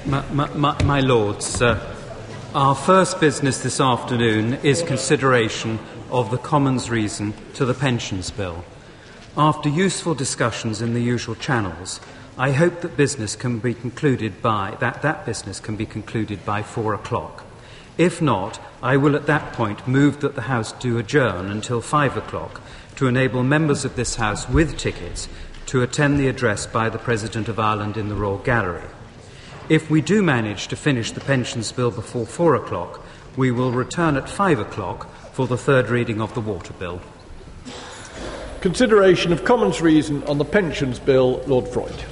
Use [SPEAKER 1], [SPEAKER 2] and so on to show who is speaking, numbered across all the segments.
[SPEAKER 1] My Lords, our first business this afternoon is consideration of the Commons' reason to the Pensions Bill. After useful discussions in the usual channels, I hope that business can be concluded by 4 o'clock. If not, I will at that point move that the House do adjourn until 5 o'clock to enable members of this House with tickets to attend the address by the President of Ireland in the Royal Gallery. If we do manage to finish the Pensions Bill before 4 o'clock, we will return at 5 o'clock for the third reading of the Water Bill.
[SPEAKER 2] Consideration of Commons' reason on the Pensions Bill. Lord Freud.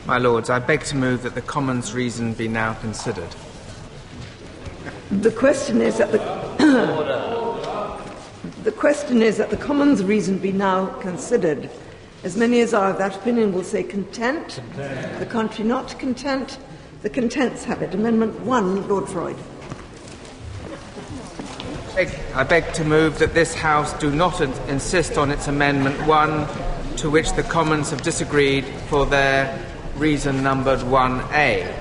[SPEAKER 3] My Lords, I beg to move that the Commons' reason be now considered.
[SPEAKER 4] The question is that the Commons' reason be now considered. As many as are of that opinion will say content. The contrary not content. The contents have it. Amendment 1, Lord Freud.
[SPEAKER 3] I beg to move that this House do not insist on its Amendment 1, to which the Commons have disagreed for their reason numbered 1A.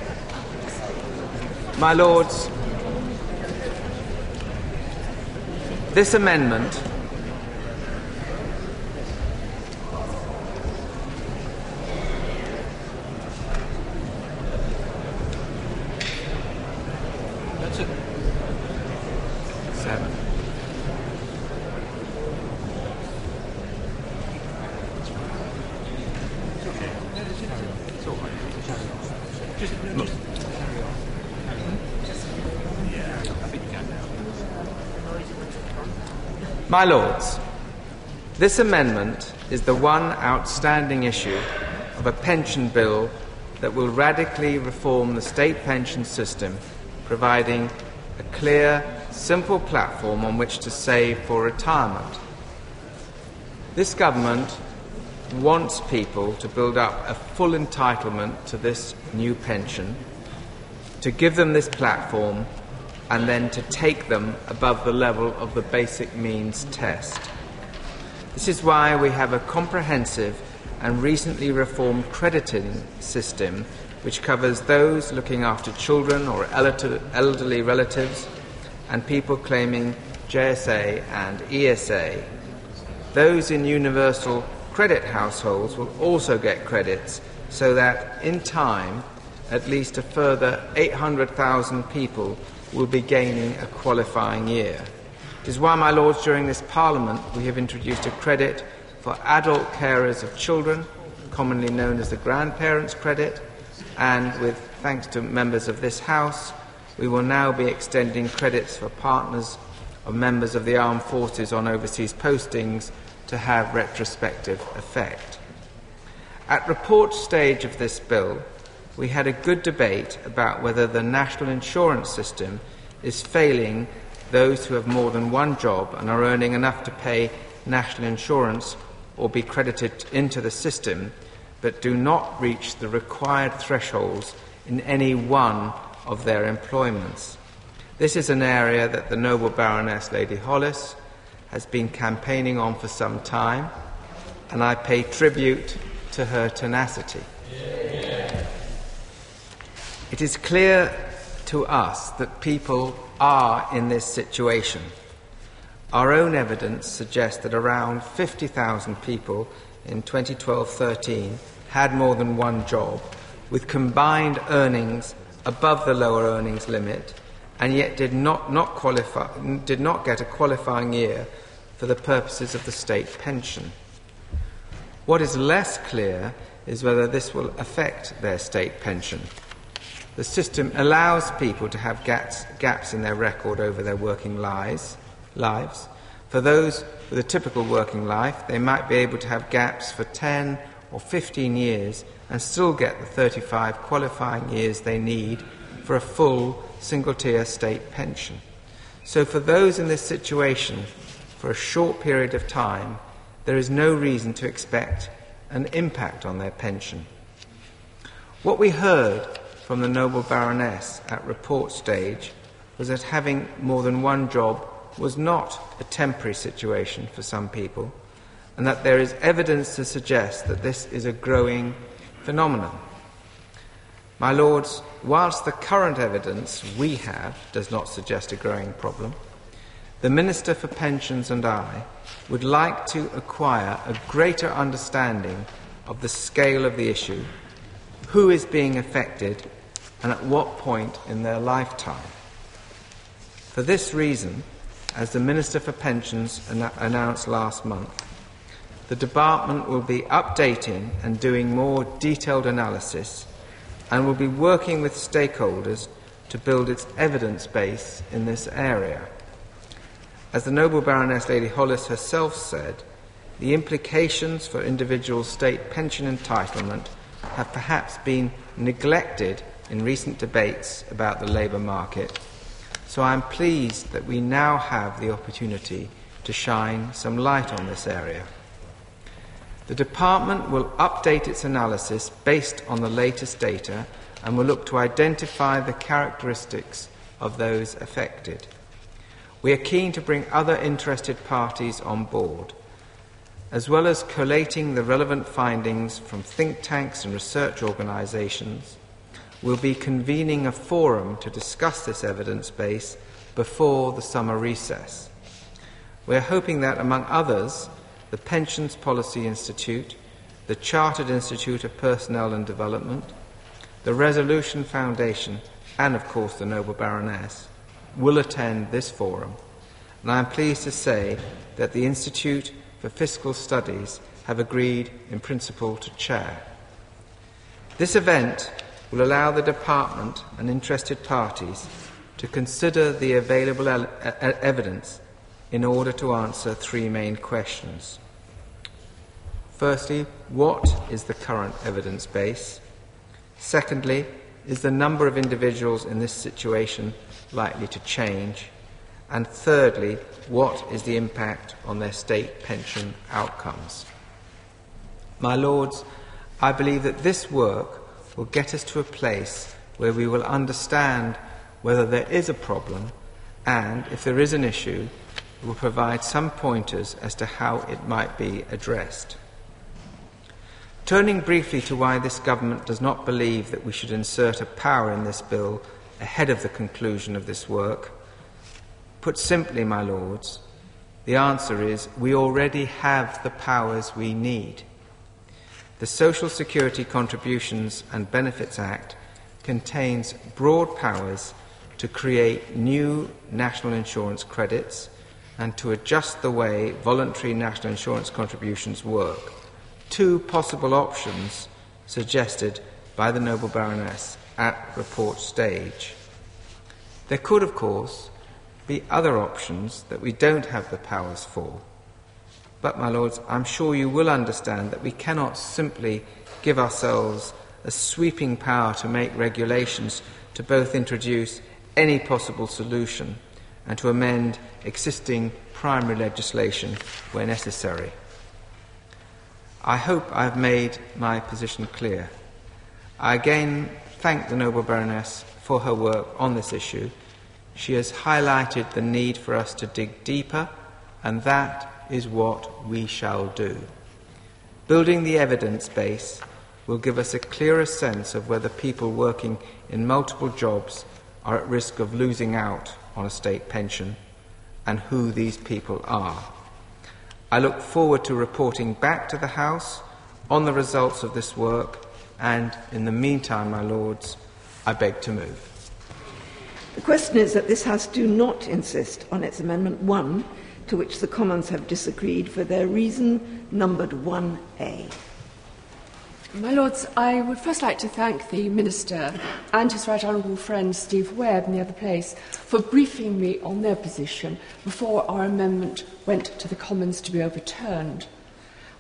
[SPEAKER 3] My Lords, this amendment My Lords, this amendment is the one outstanding issue of a pension bill that will radically reform the state pension system, providing a clear, simple platform on which to save for retirement. This government wants people to build up a full entitlement to this new pension, to give them this platform, and then to take them above the level of the basic means test. This is why we have a comprehensive and recently reformed crediting system which covers those looking after children or elderly relatives and people claiming JSA and ESA. Those in universal credit households will also get credits, so that in time at least a further 800,000 people will be gaining a qualifying year. It is why, my Lords, during this Parliament we have introduced a credit for adult carers of children, commonly known as the grandparents' credit, and with thanks to members of this House, we will now be extending credits for partners of members of the armed forces on overseas postings to have retrospective effect. At report stage of this bill, we had a good debate about whether the national insurance system is failing those who have more than one job and are earning enough to pay national insurance or be credited into the system, but do not reach the required thresholds in any one of their employments. This is an area that the noble Baroness Lady Hollis has been campaigning on for some time, and I pay tribute to her tenacity. It is clear to us that people are in this situation. Our own evidence suggests that around 50,000 people in 2012-13 had more than one job, with combined earnings above the lower earnings limit, and yet did not get a qualifying year for the purposes of the state pension. What is less clear is whether this will affect their state pension. The system allows people to have gaps in their record over their working lives. For those with a typical working life, they might be able to have gaps for 10 or 15 years and still get the 35 qualifying years they need for a full single-tier state pension. So for those in this situation, for a short period of time, there is no reason to expect an impact on their pension. What we heard from the noble Baroness at report stage was that having more than one job was not a temporary situation for some people, and that there is evidence to suggest that this is a growing phenomenon. My Lords, whilst the current evidence we have does not suggest a growing problem, the Minister for Pensions and I would like to acquire a greater understanding of the scale of the issue, who is being affected, and at what point in their lifetime. For this reason, as the Minister for Pensions announced last month, the Department will be updating and doing more detailed analysis and will be working with stakeholders to build its evidence base in this area. As the Noble Baroness Lady Hollis herself said, the implications for individual state pension entitlement have perhaps been neglected in recent debates about the labour market, so I am pleased that we now have the opportunity to shine some light on this area. The Department will update its analysis based on the latest data and will look to identify the characteristics of those affected. We are keen to bring other interested parties on board. As well as collating the relevant findings from think tanks and research organisations, we'll be convening a forum to discuss this evidence base before the summer recess. We're hoping that, among others, the Pensions Policy Institute, the Chartered Institute of Personnel and Development, the Resolution Foundation, and, of course, the Noble Baroness, will attend this forum, and I am pleased to say that the Institute for Fiscal Studies have agreed in principle to chair. This event will allow the Department and interested parties to consider the available evidence in order to answer three main questions. Firstly, what is the current evidence base? Secondly, is the number of individuals in this situation likely to change? And thirdly, what is the impact on their state pension outcomes? My Lords, I believe that this work will get us to a place where we will understand whether there is a problem, and if there is an issue, it will provide some pointers as to how it might be addressed. Turning briefly to why this government does not believe that we should insert a power in this bill ahead of the conclusion of this work, put simply, my Lords, the answer is we already have the powers we need. The Social Security Contributions and Benefits Act contains broad powers to create new national insurance credits and to adjust the way voluntary national insurance contributions work, two possible options suggested by the Noble Baroness at report stage. There could, of course, be other options that we don't have the powers for. But, my Lords, I'm sure you will understand that we cannot simply give ourselves a sweeping power to make regulations to both introduce any possible solution and to amend existing primary legislation where necessary. I hope I have made my position clear. I again thank the Noble Baroness for her work on this issue. She has highlighted the need for us to dig deeper, and that is what we shall do. Building the evidence base will give us a clearer sense of whether people working in multiple jobs are at risk of losing out on a state pension and who these people are. I look forward to reporting back to the House on the results of this work, and in the meantime, my Lords, I beg to move.
[SPEAKER 4] The question is that this House do not insist on its Amendment 1, to which the Commons have disagreed for their reason numbered 1A.
[SPEAKER 5] My Lords, I would first like to thank the Minister and his Right Honourable friend Steve Webb in the other place for briefing me on their position before our amendment went to the Commons to be overturned.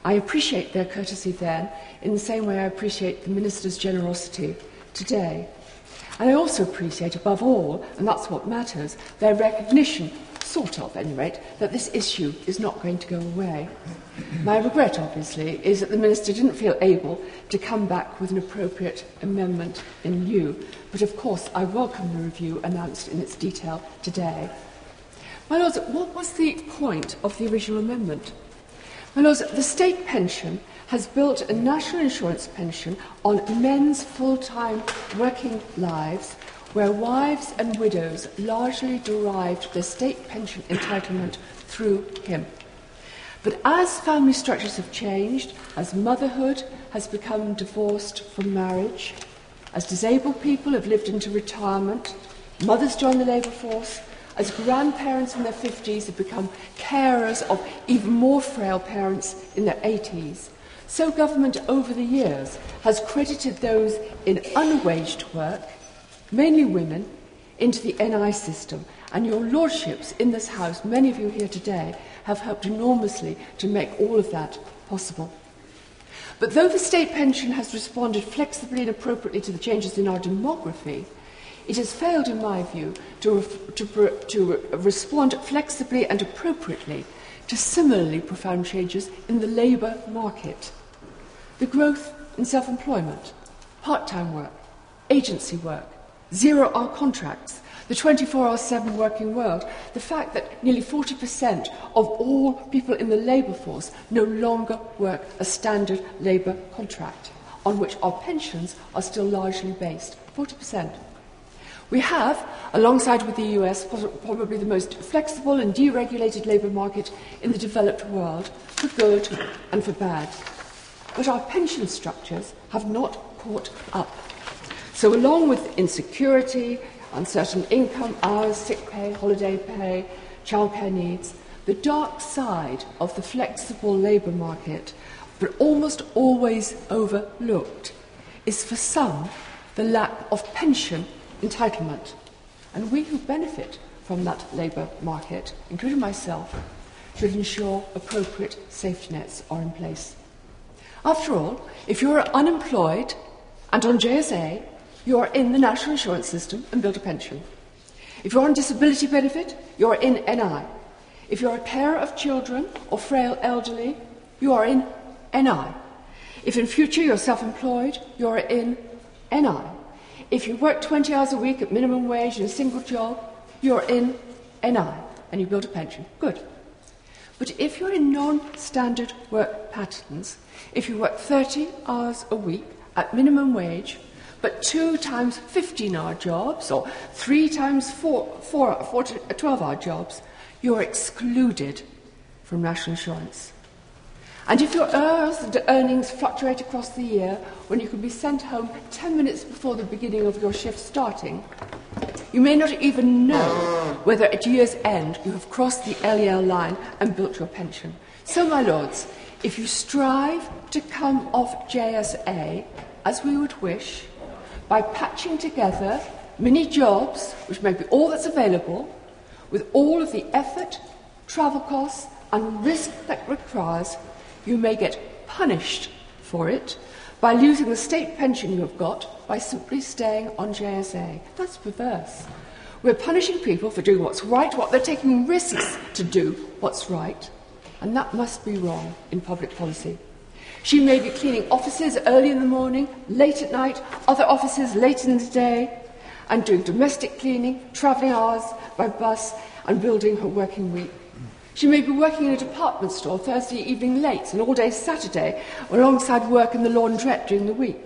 [SPEAKER 5] I appreciate their courtesy then, in the same way I appreciate the Minister's generosity today. And I also appreciate, above all, and that's what matters, their recognition, sort of, at any rate, that this issue is not going to go away. My regret, obviously, is that the Minister didn't feel able to come back with an appropriate amendment in lieu, but of course I welcome the review announced in its detail today. My Lords, what was the point of the original amendment? My Lords, the state pension has built a national insurance pension on men's full-time working lives, where wives and widows largely derived their state pension entitlement through him. But as family structures have changed, as motherhood has become divorced from marriage, as disabled people have lived into retirement, mothers join the labour force, as grandparents in their 50s have become carers of even more frail parents in their 80s, so government over the years has credited those in unwaged work, mainly women, into the NI system. And your lordships in this House, many of you here today, have helped enormously to make all of that possible. But though the state pension has responded flexibly and appropriately to the changes in our demography, it has failed, in my view, to respond flexibly and appropriately to similarly profound changes in the labour market. The growth in self-employment, part-time work, agency work, zero-hour contracts, the 24/7 working world, the fact that nearly 40% of all people in the labour force no longer work a standard labour contract, on which our pensions are still largely based. 40%. We have, alongside with the US, probably the most flexible and deregulated labour market in the developed world, for good and for bad. But our pension structures have not caught up. So along with insecurity, uncertain income, hours, sick pay, holiday pay, childcare needs, the dark side of the flexible labour market, but almost always overlooked, is for some the lack of pension entitlement. And we who benefit from that labour market, including myself, should ensure appropriate safety nets are in place. After all, if you're unemployed and on JSA, you are in the national insurance system and build a pension. If you're on disability benefit, you are in NI. If you're a carer of children or frail elderly, you are in NI. If in future you're self-employed, you are in NI. If you work 20 hours a week at minimum wage in a single job, you're in NI and you build a pension. Good. But if you're in non-standard work patterns, if you work 30 hours a week at minimum wage, but 2 times 15-hour jobs or 3 times 12-hour jobs, you are excluded from national insurance. And if your earnings fluctuate across the year, when you can be sent home 10 minutes before the beginning of your shift starting, you may not even know whether at year's end you have crossed the LEL line and built your pension. So, my lords, if you strive to come off JSA, as we would wish, by patching together mini jobs, which may be all that's available, with all of the effort, travel costs and risk that requires, you may get punished for it by losing the state pension you have got by simply staying on JSA. That's perverse. We're punishing people for doing what's right, what they're taking risks to do what's right, and that must be wrong in public policy. She may be cleaning offices early in the morning, late at night, other offices late in the day, and doing domestic cleaning, travelling hours by bus, and building her working week. She may be working in a department store Thursday evening late and all day Saturday, alongside work in the laundrette during the week.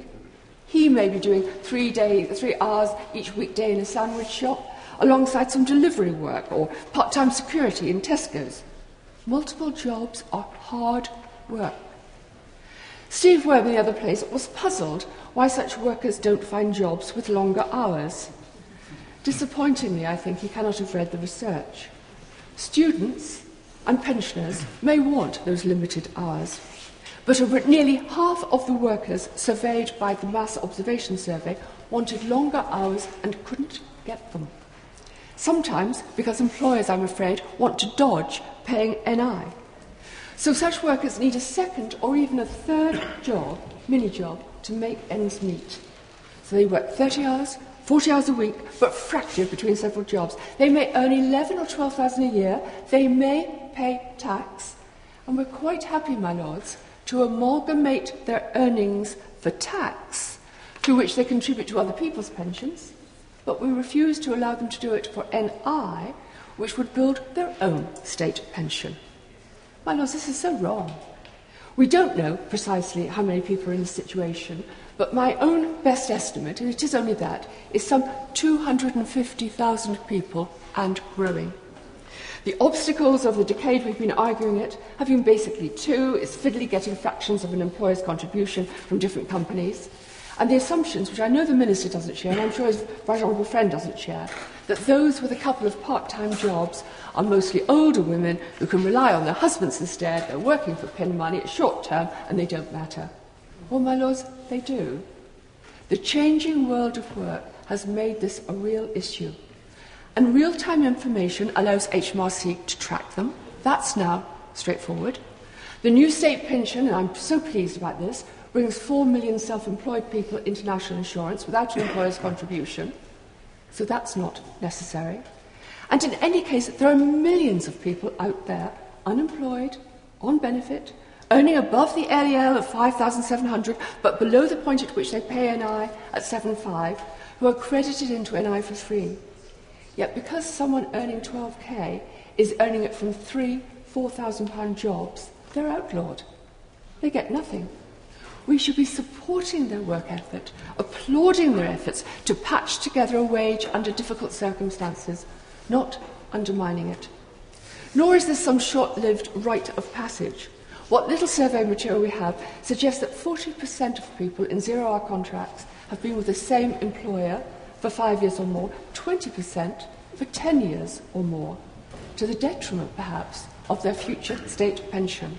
[SPEAKER 5] He may be doing 3 hours each weekday in a sandwich shop, alongside some delivery work or part-time security in Tesco's. Multiple jobs are hard work. Steve Webb in the other place was puzzled why such workers don't find jobs with longer hours. Disappointingly, I think he cannot have read the research. Students and pensioners may want those limited hours, but nearly half of the workers surveyed by the Mass Observation Survey wanted longer hours and couldn't get them. Sometimes because employers, I'm afraid, want to dodge paying NI. So such workers need a second or even a third job, mini-job, to make ends meet. So they work 30 hours, 40 hours a week, but fractured between several jobs. They may earn 11 or 12,000 a year. They may pay tax. And we're quite happy, my lords, to amalgamate their earnings for tax, through which they contribute to other people's pensions, but we refuse to allow them to do it for NI, which would build their own state pension. My lords, this is so wrong. We don't know precisely how many people are in this situation, but my own best estimate, and it is only that, is some 250,000 people and growing. The obstacles of the decade we've been arguing it have been basically two. It's fiddly getting fractions of an employer's contribution from different companies, and the assumptions, which I know the Minister doesn't share, and I'm sure his right honourable friend doesn't share, that those with a couple of part-time jobs are mostly older women who can rely on their husbands instead. They're working for pin money, it's short term, and they don't matter. Well, my lords, they do. The changing world of work has made this a real issue. And real-time information allows HMRC to track them. That's now straightforward. The new state pension, and I'm so pleased about this, brings 4 million self-employed people into national insurance without an employer's contribution. So that's not necessary. And in any case, there are millions of people out there, unemployed, on benefit, earning above the LEL of 5,700, but below the point at which they pay NI at 7.5, who are credited into NI for free. Yet because someone earning 12k is earning it from £4,000 jobs, they're outlawed. They get nothing. We should be supporting their work effort, applauding their efforts to patch together a wage under difficult circumstances, not undermining it. Nor is this some short-lived rite of passage. What little survey material we have suggests that 40% of people in zero-hour contracts have been with the same employer for 5 years or more, 20% for 10 years or more, to the detriment, perhaps, of their future state pension.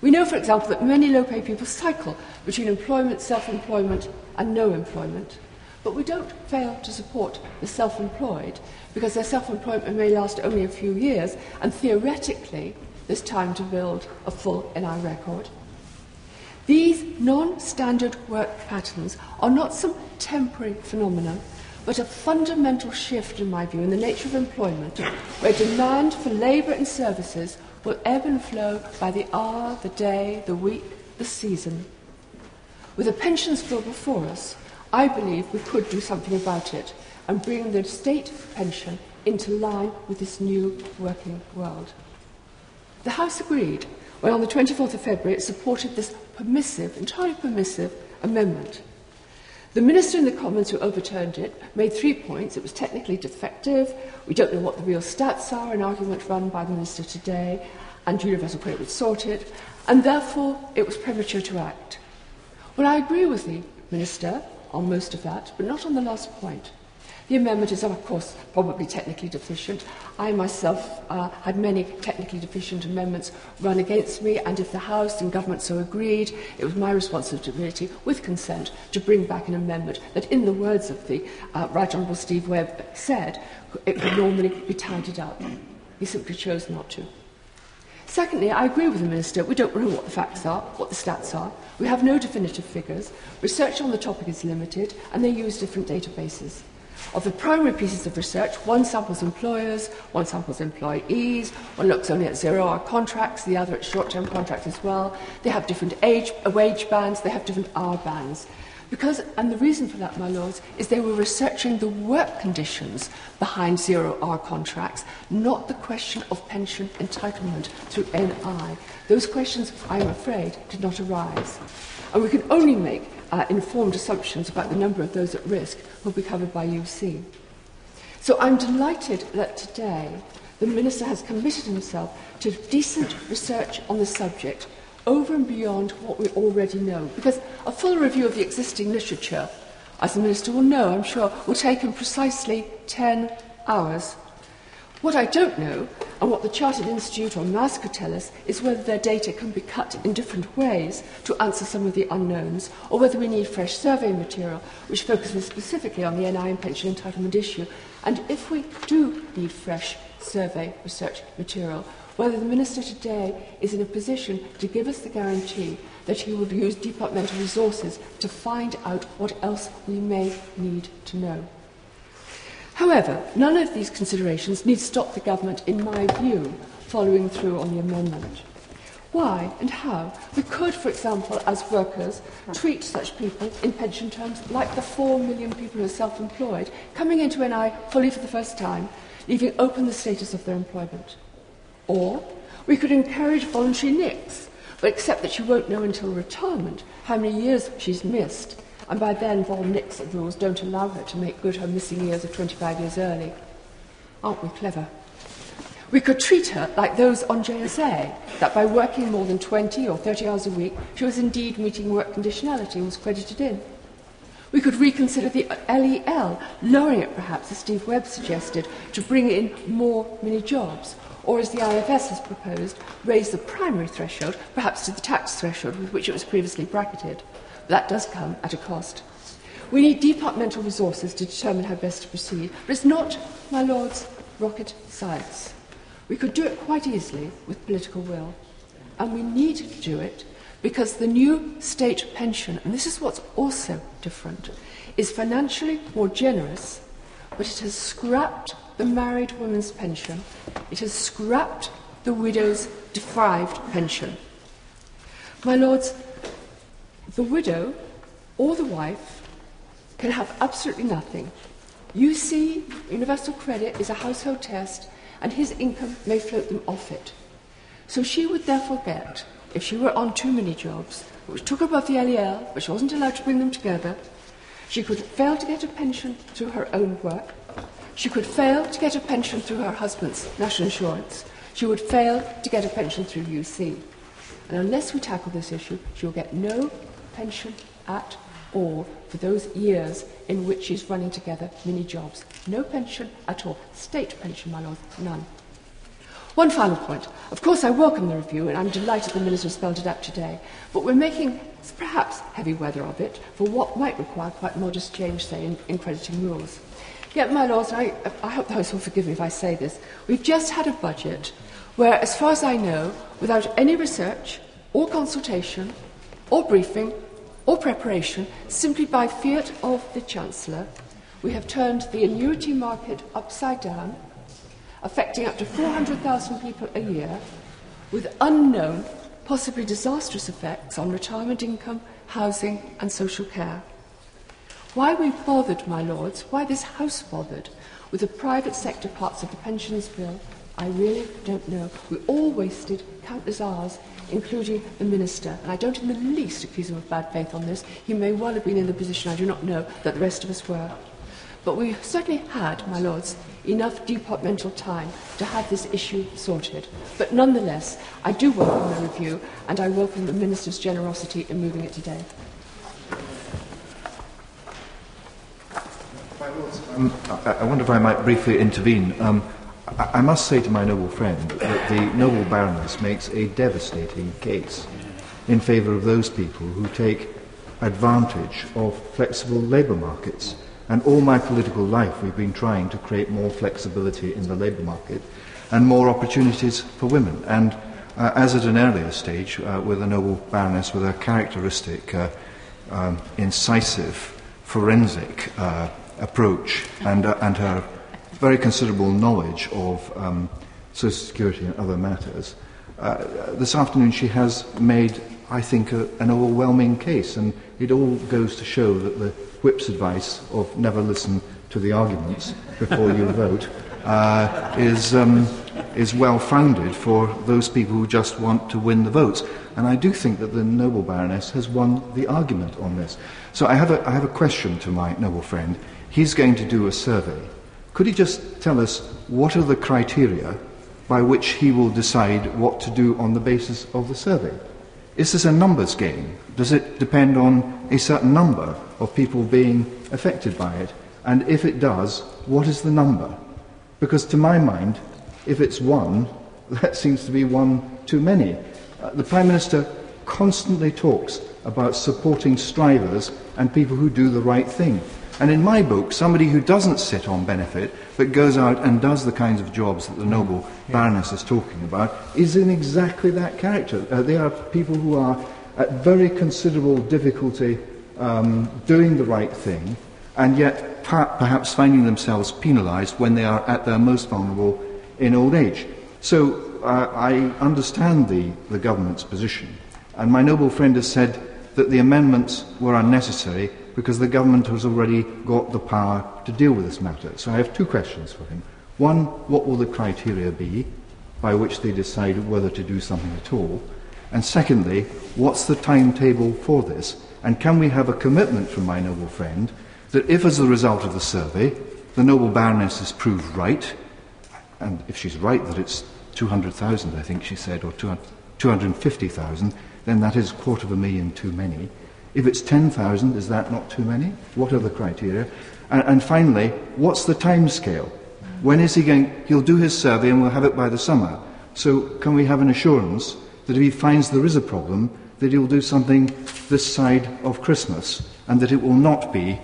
[SPEAKER 5] We know, for example, that many low-paid people cycle between employment, self-employment and no employment. But we don't fail to support the self-employed because their self-employment may last only a few years, and theoretically there's time to build a full NI record. These non-standard work patterns are not some temporary phenomenon, but a fundamental shift, in my view, in the nature of employment, where demand for labour and services will ebb and flow by the hour, the day, the week, the season. With the pensions bill before us, I believe we could do something about it and bring the state pension into line with this new working world. The House agreed when on the 24th of February it supported this permissive, entirely permissive amendment. The Minister in the Commons who overturned it made 3 points. It was technically defective, we don't know what the real stats are, an argument run by the Minister today, and universal credit would sort it, and therefore it was premature to act. Well, I agree with the Minister on most of that, but not on the last point. The amendment is, of course, probably technically deficient. I myself had many technically deficient amendments run against me, and if the House and Government so agreed, it was my responsibility, with consent, to bring back an amendment that, in the words of the Right Honourable Steve Webb said, it would normally be tidied up. He simply chose not to. Secondly, I agree with the Minister. We don't know what the facts are, what the stats are. We have no definitive figures. Research on the topic is limited, and they use different databases. Of the primary pieces of research, one samples employers, one samples employees, one looks only at zero-hour contracts, the other at short-term contracts as well. They have different wage bands, they have different hour bands. And the reason for that, my lords, is they were researching the work conditions behind zero-hour contracts, not the question of pension entitlement through NI. Those questions, I'm afraid, did not arise. And we can only make informed assumptions about the number of those at risk who will be covered by UC. So I'm delighted that today the Minister has committed himself to decent research on the subject over and beyond what we already know, because a full review of the existing literature, as the Minister will know, I'm sure, will take him precisely 10 hours. What I don't know, and what the Chartered Institute or MAS could tell us, is whether their data can be cut in different ways to answer some of the unknowns, or whether we need fresh survey material which focuses specifically on the NI and pension entitlement issue. And if we do need fresh survey research material, whether the Minister today is in a position to give us the guarantee that he will use departmental resources to find out what else we may need to know. However, none of these considerations need stop the Government, in my view, following through on the amendment. Why and how? We could, for example, as workers, treat such people in pension terms like the 4 million people who are self-employed, coming into NI fully for the first time, leaving open the status of their employment. Or we could encourage voluntary NICs but except that she won't know until retirement how many years she's missed, and by then Vol Nixon rules don't allow her to make good her missing years of 25 years early. Aren't we clever? We could treat her like those on JSA, that by working more than 20 or 30 hours a week, she was indeed meeting work conditionality and was credited in. We could reconsider the LEL, lowering it perhaps, as Steve Webb suggested, to bring in more mini-jobs, or as the IFS has proposed, raise the primary threshold, perhaps to the tax threshold with which it was previously bracketed. But that does come at a cost. We need departmental resources to determine how best to proceed, but it's not, my lords, rocket science. We could do it quite easily with political will, and we need to do it because the new state pension, and this is what's also different, is financially more generous, but it has scrapped the married woman's pension. It has scrapped the widow's deprived pension. My lords, the widow or the wife can have absolutely nothing. UC, universal credit, is a household test, and his income may float them off it. So she would therefore get, if she were on too many jobs, which took her above the LEL, but she wasn't allowed to bring them together, she could fail to get a pension through her own work, she could fail to get a pension through her husband's national insurance, she would fail to get a pension through UC. And unless we tackle this issue, she will get no pension at all for those years in which she's running together mini-jobs. No pension at all. State pension, my lord, none. One final point. Of course, I welcome the review, and I'm delighted the Minister spelled it out today. But we're making perhaps heavy weather of it for what might require quite modest change, say, in crediting rules. Yet, my lords, I hope the House will forgive me if I say this, we've just had a budget where, as far as I know, without any research or consultation or briefing or preparation, simply by fiat of the Chancellor, we have turned the annuity market upside down, affecting up to 400,000 people a year, with unknown, possibly disastrous effects on retirement income, housing and social care. Why we bothered, my lords, why this House bothered with the private sector parts of the pensions bill, I really don't know. We all wasted countless hours, including the Minister, and I don't in the least accuse him of bad faith on this. He may well have been in the position, I do not know, that the rest of us were. But we certainly had, my lords, enough departmental time to have this issue sorted. But nonetheless, I do welcome the review, and I welcome the Minister's generosity in moving it today.
[SPEAKER 6] My lords, I wonder if I might briefly intervene. I must say to my noble friend that the noble Baroness makes a devastating case in favour of those people who take advantage of flexible labour markets. And all my political life we've been trying to create more flexibility in the labour market and more opportunities for women. And as at an earlier stage, with a noble Baroness with a characteristic, incisive, forensic approach and her very considerable knowledge of social security and other matters, this afternoon she has made, I think, an overwhelming case, and it all goes to show that the Whip's advice of never listen to the arguments before you vote is well-founded for those people who just want to win the votes. And I do think that the noble Baroness has won the argument on this. So I have a question to my noble friend. He's going to do a survey. Could he just tell us what are the criteria by which he will decide what to do on the basis of the survey? Is this a numbers game? Does it depend on a certain number of people being affected by it? And if it does, what is the number? Because to my mind, if it's one, that seems to be one too many. The Prime Minister constantly talks about supporting strivers and people who do the right thing. And in my book, somebody who doesn't sit on benefit but goes out and does the kinds of jobs that the noble Baroness is talking about is in exactly that character. They are people who are at very considerable difficulty doing the right thing and yet perhaps finding themselves penalised when they are at their most vulnerable in old age. So I understand the government's position, and my noble friend has said that the amendments were unnecessary because the government has already got the power to deal with this matter. So I have two questions for him. One, what will the criteria be by which they decide whether to do something at all? And secondly, what's the timetable for this? And can we have a commitment from my noble friend that if, as a result of the survey, the noble Baroness is proved right, and if she's right that it's 200,000, I think she said, or 250,000, then that is 250,000 too many. If it's 10,000, is that not too many? What are the criteria? And finally, what's the time scale? When is he going? He'll do his survey and we'll have it by the summer. So can we have an assurance that if he finds there is a problem, that he'll do something this side of Christmas, and that it will not be,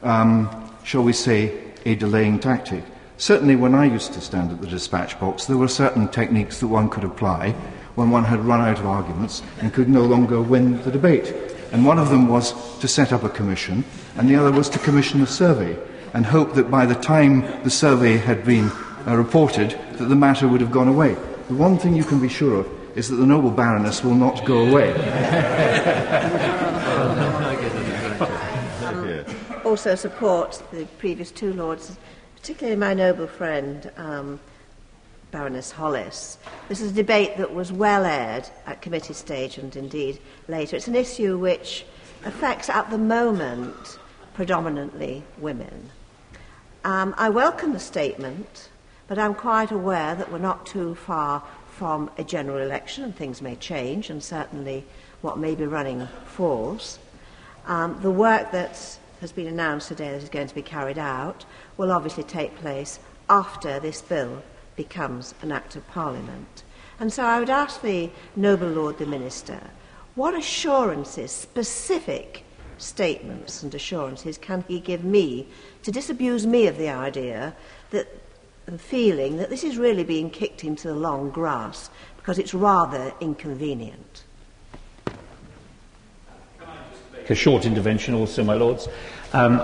[SPEAKER 6] shall we say, a delaying tactic? Certainly when I used to stand at the dispatch box, there were certain techniques that one could apply when one had run out of arguments and could no longer win the debate. And one of them was to set up a commission, and the other was to commission a survey, and hope that by the time the survey had been reported, that the matter would have gone away. The one thing you can be sure of is that the noble Baroness will not go away.
[SPEAKER 7] Also support the previous two lords, particularly my noble friend, Baroness Hollis. This is a debate that was well aired at committee stage and indeed later. It's an issue which affects at the moment predominantly women. I welcome the statement, but I'm quite aware that we're not too far from a general election and things may change, and certainly what may be running falls. The work that has been announced today that is going to be carried out will obviously take place after this bill becomes an Act of Parliament. And so I would ask the noble Lord the Minister, what assurances, specific statements and assurances can he give me to disabuse me of the idea that the feeling that this is really being kicked into the long grass because it's rather inconvenient?
[SPEAKER 8] A short intervention also, my lords. I'm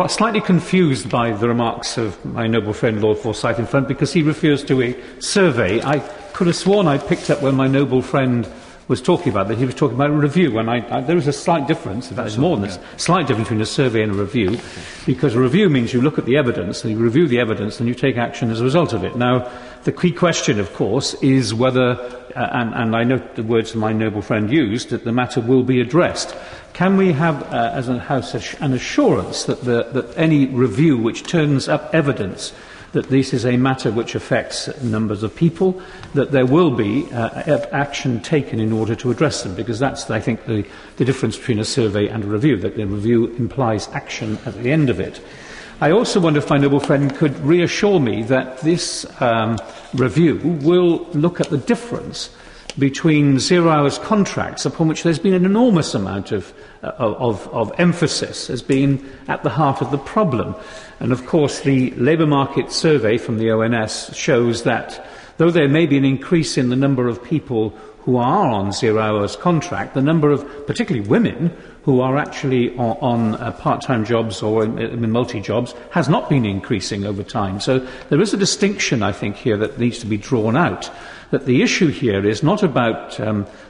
[SPEAKER 8] slightly confused by the remarks of my noble friend Lord Forsyth in front, because he refers to a survey. I could have sworn I picked up when my noble friend was talking about that he was talking about a review, and there is a slight difference, in fact there's more than this, slight difference between a survey and a review, because a review means you look at the evidence, and you review the evidence, and you take action as a result of it. Now, the key question, of course, is whether, and I note the words my noble friend used, that the matter will be addressed. Can we have, as a House, an assurance that any review which turns up evidence that this is a matter which affects numbers of people, that there will be action taken in order to address them? Because that's, I think, the difference between a survey and a review, that the review implies action at the end of it. I also wonder if my noble friend could reassure me that this review will look at the difference between zero-hours contracts, upon which there's been an enormous amount of emphasis as being at the heart of the problem. And of course the labour market survey from the ONS shows that though there may be an increase in the number of people who are on zero-hours contract, the number of particularly women who are actually on part-time jobs or in multi-jobs has not been increasing over time. So there is a distinction, I think, here that needs to be drawn out, that the issue here is not about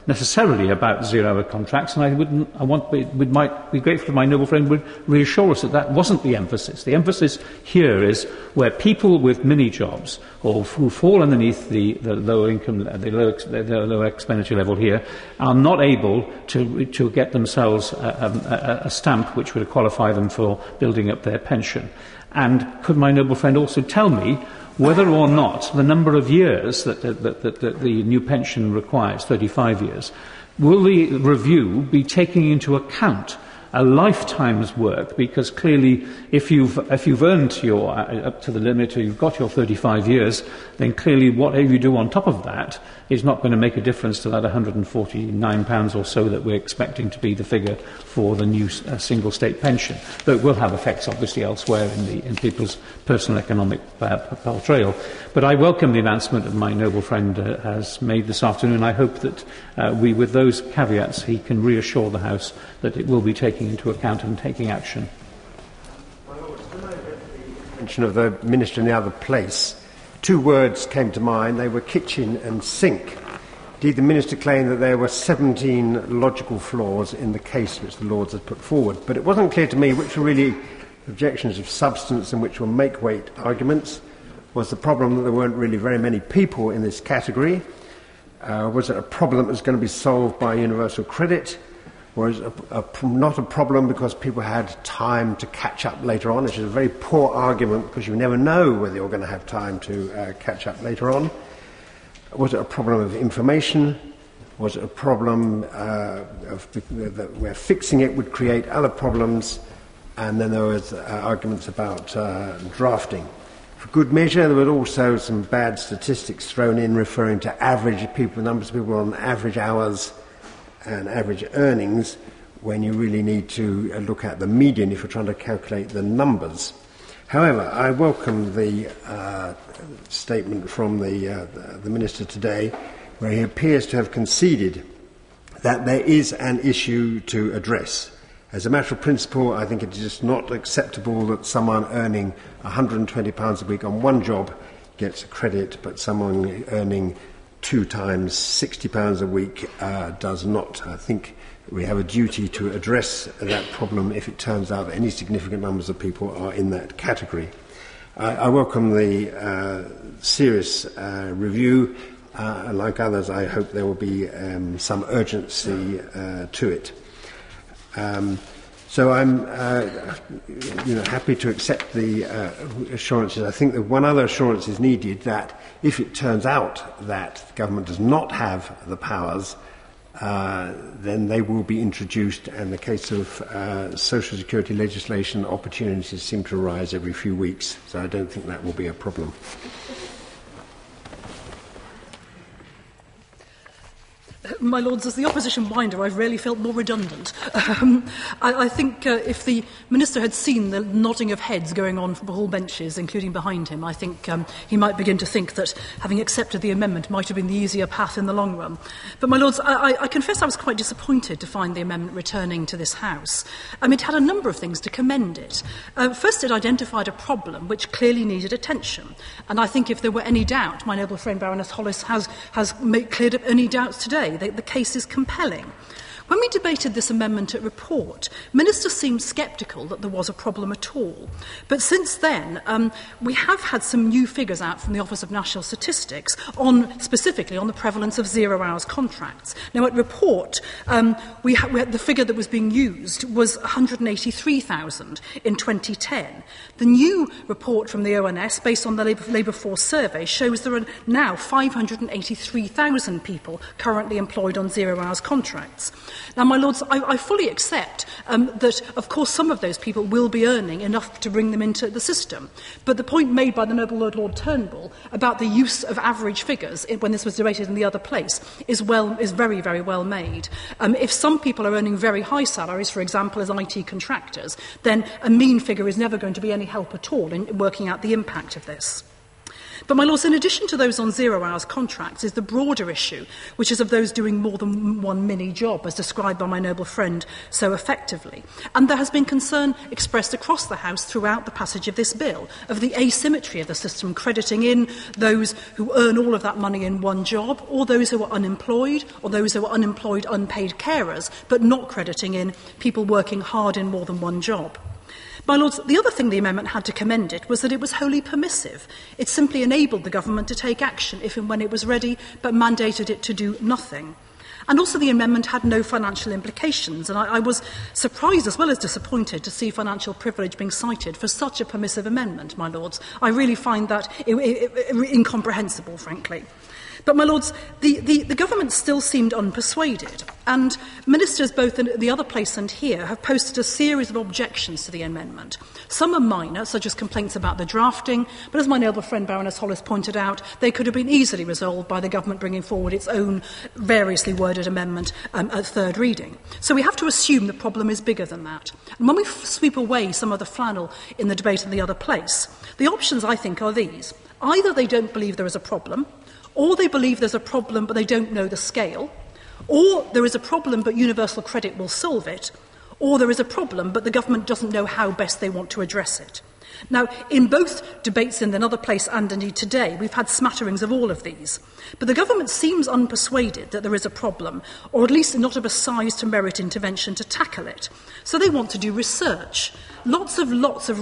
[SPEAKER 8] necessarily about zero-hour contracts, and we might be grateful if my noble friend would reassure us that that wasn't the emphasis. The emphasis here is where people with mini-jobs or who fall underneath the lower income, the lower expenditure level here, are not able to get themselves a stamp which would qualify them for building up their pension. And could my noble friend also tell me whether or not the number of years that the new pension requires, 35 years, will the review be taking into account a lifetime's work? Because clearly, if you've earned your up to the limit, or you've got your 35 years, then clearly whatever you do on top of that is not going to make a difference to that £149 or so that we're expecting to be the figure for the new single state pension. Though it will have effects, obviously, elsewhere in people's personal economic portrayal. But I welcome the announcement that my noble friend has made this afternoon. I hope that with those caveats, he can reassure the House that it will be taking into account and taking action.
[SPEAKER 9] My Lord, when I read the mention of the Minister in the other place, two words came to mind. They were kitchen and sink. Indeed, the Minister claimed that there were 17 logical flaws in the case which the Lords had put forward. But it wasn't clear to me which were really objections of substance and which were make-weight arguments. Was the problem that there weren't really very many people in this category? Was it a problem that was going to be solved by universal credit? Was it not a problem because people had time to catch up later on, which is a very poor argument because you never know whether you're going to have time to catch up later on? Was it a problem of information? Was it a problem where fixing it would create other problems? And then there was arguments about drafting. For good measure, there were also some bad statistics thrown in referring to average people, numbers of people on average hours and average earnings, when you really need to look at the median if you're trying to calculate the numbers. However, I welcome the statement from the Minister today, where he appears to have conceded that there is an issue to address. As a matter of principle, I think it is just not acceptable that someone earning £120 a week on one job gets credit, but someone earning 2 times £60 a week does not. I think we have a duty to address that problem if it turns out that any significant numbers of people are in that category. I welcome the serious review. Like others, I hope there will be some urgency to it. So I'm happy to accept the assurances. I think that one other assurance is needed, that if it turns out that the government does not have the powers, then they will be introduced, and the case of social security legislation opportunities seem to arise every few weeks, so I don't think that will be a problem.
[SPEAKER 10] My Lords, as the opposition winder, I've rarely felt more redundant. I think if the Minister had seen the nodding of heads going on from all benches, including behind him, I think he might begin to think that having accepted the amendment might have been the easier path in the long run. But, my Lords, I confess I was quite disappointed to find the amendment returning to this House. It had a number of things to commend it. First, it identified a problem which clearly needed attention. And I think if there were any doubt, my noble friend Baroness Hollis has cleared up any doubts today. The case is compelling. When we debated this amendment at report, Minister seemed sceptical that there was a problem at all. But since then, we have had some new figures out from the Office of National Statistics specifically on the prevalence of 0 hours contracts. Now, at report, we had the figure that was being used was 183,000 in 2010. The new report from the ONS, based on the labour force survey, shows there are now 583,000 people currently employed on 0 hours contracts. Now, my Lords, I fully accept that, of course, some of those people will be earning enough to bring them into the system. But the point made by the noble Lord Turnbull about the use of average figures when this was debated in the other place is very, very well made. If some people are earning very high salaries, for example, as IT contractors, then a mean figure is never going to be any help at all in working out the impact of this. But, my Lords, in addition to those on 0 hours contracts is the broader issue, which is of those doing more than one mini job, as described by my noble friend so effectively. And there has been concern expressed across the House throughout the passage of this bill of the asymmetry of the system, crediting in those who earn all of that money in one job, or those who are unemployed, or those who are unemployed unpaid carers, but not crediting in people working hard in more than one job. My Lords, the other thing the amendment had to commend it was that it was wholly permissive. It simply enabled the government to take action if and when it was ready, but mandated it to do nothing. And also the amendment had no financial implications, and I was surprised as well as disappointed to see financial privilege being cited for such a permissive amendment, my Lords. I really find that incomprehensible, frankly. But, my Lords, the government still seemed unpersuaded, and ministers both in the other place and here have posted a series of objections to the amendment. Some are minor, such as complaints about the drafting, but as my noble friend Baroness Hollis pointed out, they could have been easily resolved by the government bringing forward its own variously worded amendment at third reading. So we have to assume the problem is bigger than that. And when we sweep away some of the flannel in the debate in the other place, the options, I think, are these. Either they don't believe there is a problem, or they believe there's a problem but they don't know the scale, or there is a problem but universal credit will solve it, or there is a problem but the government doesn't know how best they want to address it. Now, in both debates in another place and indeed today, we've had smatterings of all of these. But the government seems unpersuaded that there is a problem, or at least not of a size to merit intervention to tackle it. So they want to do research. Lots of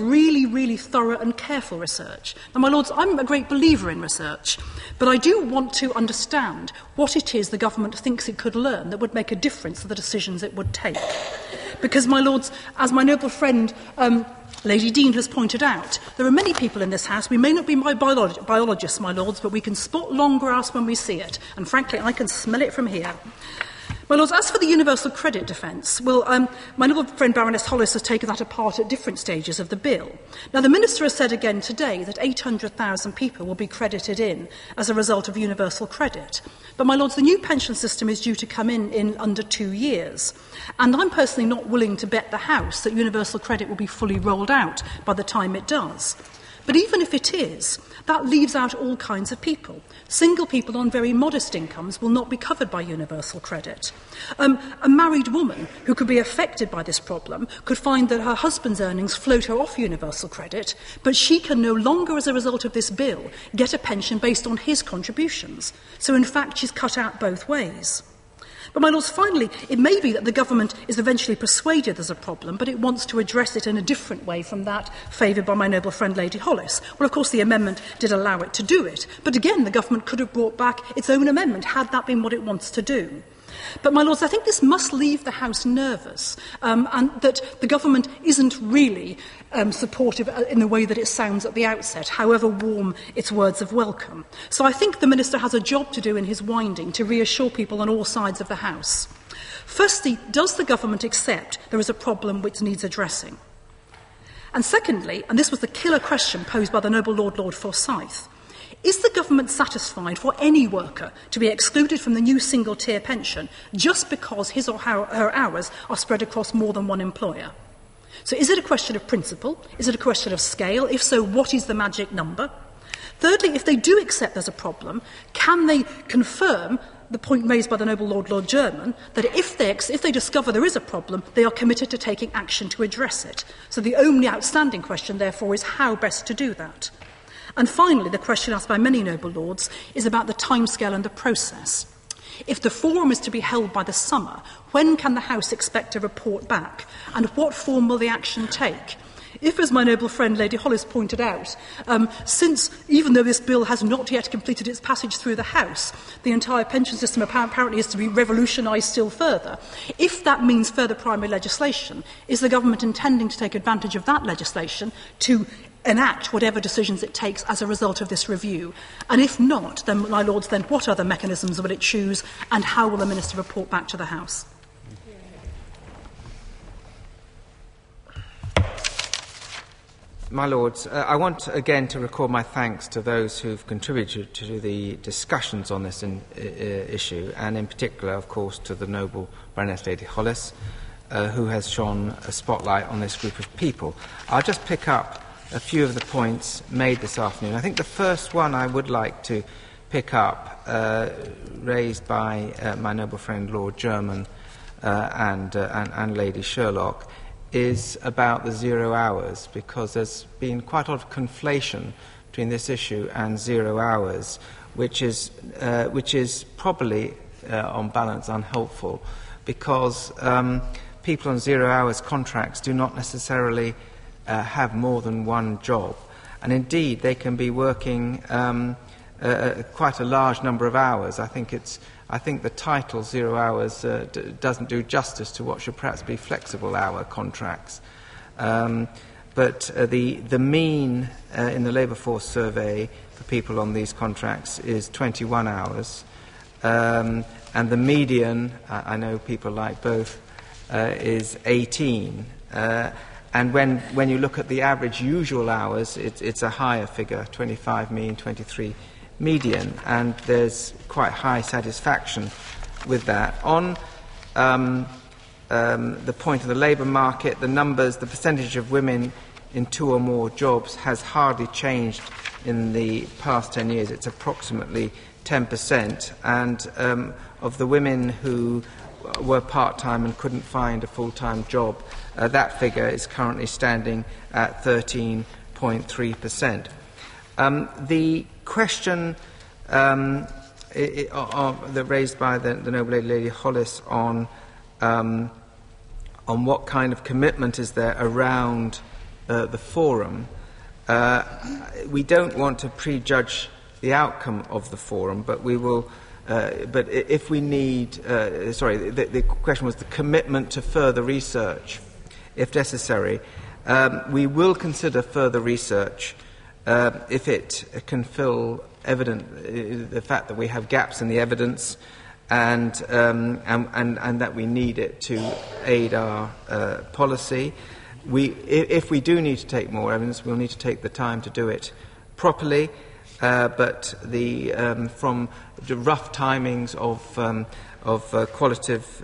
[SPEAKER 10] really, really thorough and careful research. Now, my lords, I'm a great believer in research, but I do want to understand what it is the government thinks it could learn that would make a difference to the decisions it would take. Because, my lords, as my noble friend Lady Dean has pointed out, there are many people in this House, we may not be biologists, my lords, but we can spot long grass when we see it, and frankly, I can smell it from here. My lords, as for the universal credit defence, well, my noble friend Baroness Hollis has taken that apart at different stages of the bill. Now, the Minister has said again today that 800,000 people will be credited in as a result of universal credit. But, my lords, the new pension system is due to come in under 2 years. And I'm personally not willing to bet the House that universal credit will be fully rolled out by the time it does. But even if it is, that leaves out all kinds of people. Single people on very modest incomes will not be covered by universal credit. A married woman who could be affected by this problem could find that her husband's earnings float her off universal credit, but she can no longer, as a result of this bill, get a pension based on his contributions. So, in fact, she's cut out both ways. But, my lords, finally, it may be that the government is eventually persuaded there's a problem, but it wants to address it in a different way from that favoured by my noble friend Lady Hollis. Well, of course, the amendment did allow it to do it. But again, the government could have brought back its own amendment had that been what it wants to do. But, my lords, I think this must leave the House nervous, and that the government isn't really supportive in the way that it sounds at the outset, however warm its words of welcome. So I think the Minister has a job to do in his winding to reassure people on all sides of the House. Firstly, does the government accept there is a problem which needs addressing? And secondly, and this was the killer question posed by the noble Lord Forsyth, is the government satisfied for any worker to be excluded from the new single-tier pension just because his or her hours are spread across more than one employer? So is it a question of principle? Is it a question of scale? If so, what is the magic number? Thirdly, if they do accept there's a problem, can they confirm the point raised by the noble Lord German, that if they discover there is a problem, they are committed to taking action to address it? So the only outstanding question, therefore, is how best to do that. And finally, the question asked by many noble lords is about the timescale and the process. If the forum is to be held by the summer, when can the House expect a report back? And what form will the action take? If, as my noble friend Lady Hollis pointed out, since, even though this bill has not yet completed its passage through the House, the entire pension system apparently is to be revolutionised still further, if that means further primary legislation, is the government intending to take advantage of that legislation to enact whatever decisions it takes as a result of this review? And if not, then, my lords, then what other mechanisms will it choose, and how will the Minister report back to the House?
[SPEAKER 3] My Lords, I want again to record my thanks to those who've contributed to the discussions on this issue, and in particular, of course, to the noble Baroness Lady Hollis, who has shone a spotlight on this group of people. I'll just pick up a few of the points made this afternoon. I think the first one I would like to pick up, raised by my noble friend Lord German and Lady Sherlock, is about the 0 hours, because there's been quite a lot of conflation between this issue and 0 hours, which is probably, on balance, unhelpful, because people on 0 hours contracts do not necessarily have more than one job, and indeed they can be working quite a large number of hours. I think the title 0 hours doesn't do justice to what should perhaps be flexible hour contracts. But the mean in the labour force survey for people on these contracts is 21 hours, and the median, I know people like both, is 18. And when you look at the average usual hours, it's a higher figure, 25 mean, 23 median, and there's quite high satisfaction with that. On the point of the labour market, the numbers, the percentage of women in 2 or more jobs has hardly changed in the past 10 years. It's approximately 10%, and of the women who were part-time and couldn't find a full-time job, that figure is currently standing at 13%. 0.3%. The question that raised by the Noble Lady Hollis on what kind of commitment is there around the forum, we don't want to prejudge the outcome of the forum, but we will. But if we need, the question was the commitment to further research, if necessary. We will consider further research if it can fill the fact that we have gaps in the evidence and that we need it to aid our policy. If we do need to take more evidence, we'll need to take the time to do it properly. But from the rough timings of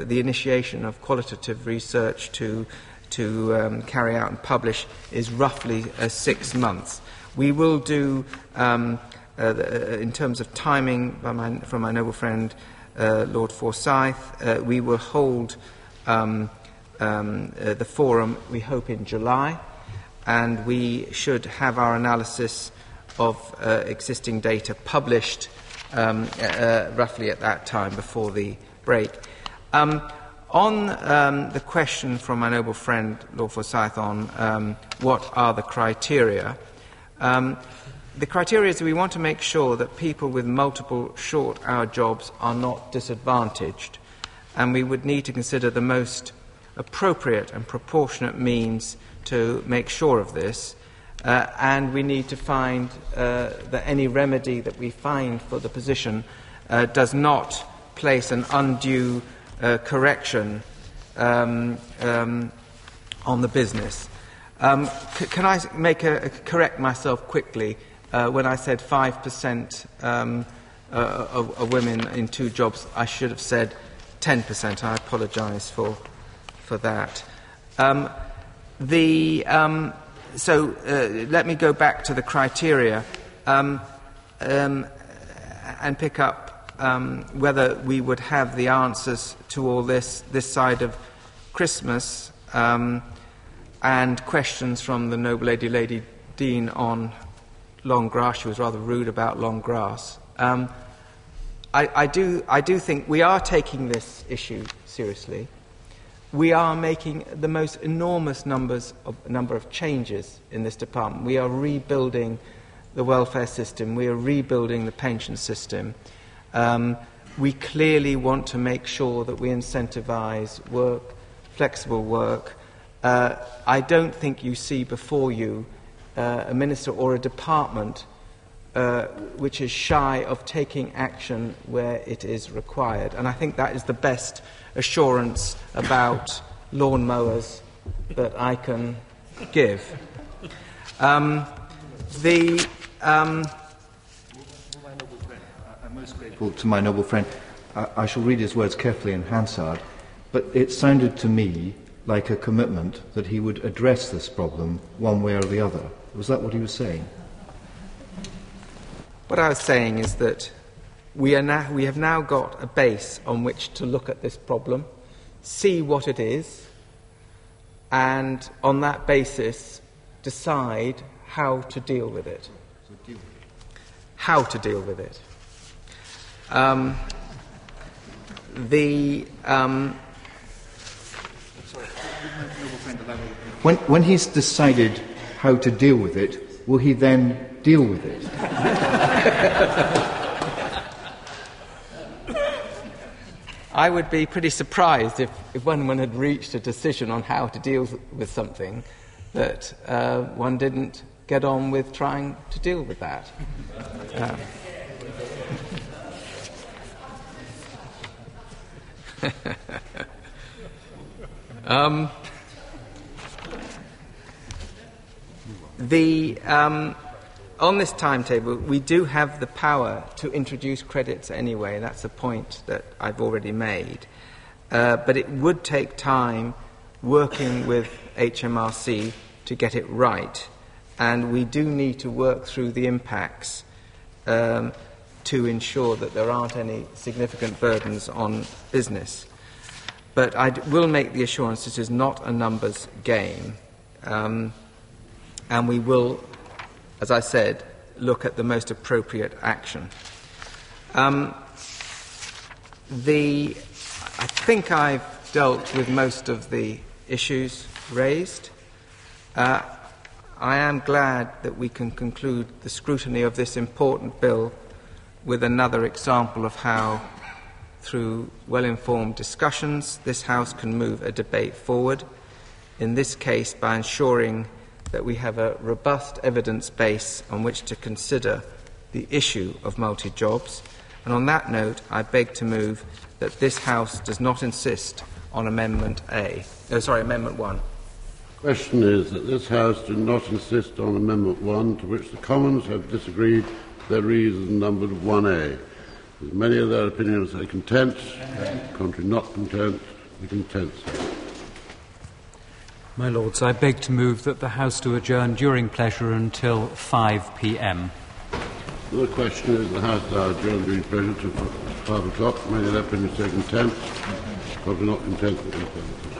[SPEAKER 3] the initiation of qualitative research to carry out and publish is roughly 6 months. We will do, in terms of timing, from my noble friend Lord Forsyth, we will hold the forum, we hope, in July, and we should have our analysis of existing data published roughly at that time before the break. On the question from my noble friend Lord Forsyth on what are the criteria, the criteria is that we want to make sure that people with multiple short-hour jobs are not disadvantaged, and we would need to consider the most appropriate and proportionate means to make sure of this. And we need to find that any remedy that we find for the position does not place an undue correction on the business. Can I correct myself quickly? When I said 5% of women in 2 jobs, I should have said 10%. I apologise for that. So let me go back to the criteria and pick up whether we would have the answers to all this side of Christmas, and questions from the noble Lady Dean on long grass. She was rather rude about long grass. I do think we are taking this issue seriously. We are making the most enormous number of changes in this department. We are rebuilding the welfare system. We are rebuilding the pension system. We clearly want to make sure that we incentivise work, flexible work. I don't think you see before you a minister or a department which is shy of taking action where it is required. And I think that is the best assurance about lawn mowers that I can give. I'm
[SPEAKER 6] most grateful to my noble friend. I shall read his words carefully in Hansard, but it sounded to me like a commitment that he would address this problem one way or the other. Was that what he was saying?
[SPEAKER 3] What I was saying is that we have now got a base on which to look at this problem, see what it is, and on that basis decide how to deal with it. How to deal with it.
[SPEAKER 6] When he's decided how to deal with it, will he then deal with it?
[SPEAKER 3] I would be pretty surprised if when one had reached a decision on how to deal with something, that one didn't get on with trying to deal with that. On this timetable, we do have the power to introduce credits anyway. That's a point that I've already made. But it would take time working with HMRC to get it right. And we do need to work through the impacts to ensure that there aren't any significant burdens on business. But I will make the assurance this is not a numbers game. And we will as I said, look at the most appropriate action. I think I've dealt with most of the issues raised. I am glad that we can conclude the scrutiny of this important bill with another example of how, through well-informed discussions, this House can move a debate forward, in this case by ensuring that we have a robust evidence base on which to consider the issue of multi-jobs. And on that note, I beg to move that this House does not insist on Amendment 1.
[SPEAKER 11] The question is that this House do not insist on Amendment 1, to which the Commons have disagreed for their reason numbered 1A. As many of their opinions are content, contrary not content, the content.
[SPEAKER 1] My Lords, I beg to move that the House do adjourn during pleasure until 5 p.m.
[SPEAKER 11] The question is the House now adjourned during pleasure to 5 o'clock. Many of their opinions are content, contrary not content, the content.